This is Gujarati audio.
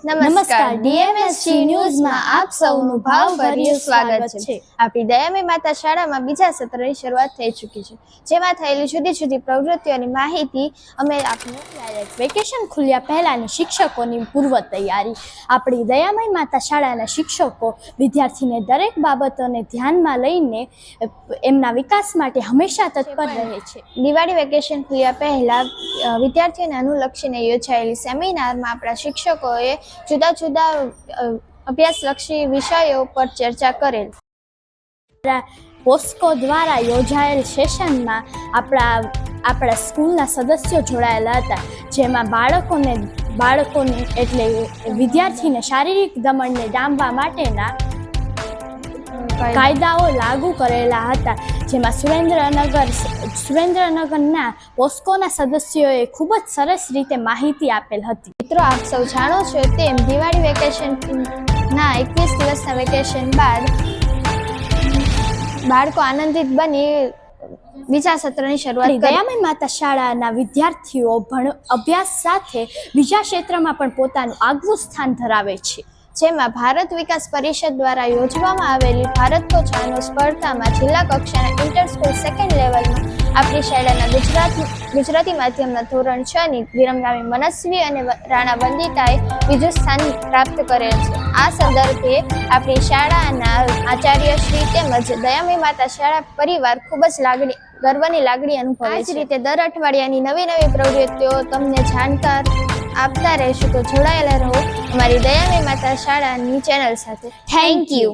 નમસ્કાર ડીએમએસજી ન્યૂઝમાં આપ સૌનું ભાવભર્યું સ્વાગત છે। આપણી દયામય માતા શાળામાં બીજા સત્રની શરૂઆત થઈ ચૂકી છે, જેમાં થયેલી જુદી જુદી પ્રવૃત્તિઓની માહિતી અમે આપને લાવ્યા। વેકેશન ખુલ્યા પહેલાની શિક્ષકોની પૂર્વ તૈયારી। આપણી દયામય માતા શાળાના શિક્ષકો વિદ્યાર્થીને દરેક બાબતોને ધ્યાનમાં લઈને એમના વિકાસ માટે હંમેશા તત્પર રહે છે। દિવાળી વેકેશન ખુલ્યા પહેલા વિદ્યાર્થીઓને અનુલક્ષીને યોજાયેલી સેમિનારમાં આપણા શિક્ષકોએ જુદા જુદા અભ્યાસલક્ષી વિષયો પર ચર્ચા કરેલ। પોસ્કો દ્વારા યોજાયેલ સેશનમાં આપણા સ્કૂલના સદસ્યો જોડાયેલા હતા, જેમાં બાળકોને એટલે વિદ્યાર્થીને શારીરિક દમનને ડામવા માટેના કાયદાઓ લાગુ કરેલા હતા, જેમાં સુરેન્દ્રનગરના પોસ્કોના સદસ્યોએ ખૂબ જ સરસ રીતે માહિતી આપેલ હતી। મિત્રો, આપ સૌ જાણો છો તેમ દિવાળી વેકેશનના 21 દિવસના વેકેશન બાદ બાળકો આનંદિત બની બીજા સત્રની શરૂઆત દયામય માતા શાળાના વિદ્યાર્થીઓ અભ્યાસ સાથે બીજા ક્ષેત્રમાં પણ પોતાનું આગવું સ્થાન ધરાવે છે, જેમાં ભારત વિકાસ પરિષદ દ્વારા યોજવામાં આવેલી ભારત કો જાનો સ્પર્ધામાં જિલ્લા કક્ષાના ઇન્ટર સ્કૂલ સેકન્ડ લેવલમાં આપણી શાળાના ગુજરાતી માધ્યમના ધોરણ 6 ની વિરમગામી મનસ્વી અને રાણા વંદિતાએ બીજું સ્થાન પ્રાપ્ત કરેલ છે। આ સંદર્ભે આપણી શાળાના આચાર્યશ્રી તેમજ દયામય માતા શાળા પરિવાર ખૂબ જ ગર્વની લાગણી અનુભવે છે। આ જ રીતે દર અઠવાડિયાની નવી પ્રવૃત્તિઓ તમને જાણકાર આપતા રહેશું, તો જોડાયેલા રહો અમારી દયામય માતા શાળાની ચેનલ સાથે। Thank you.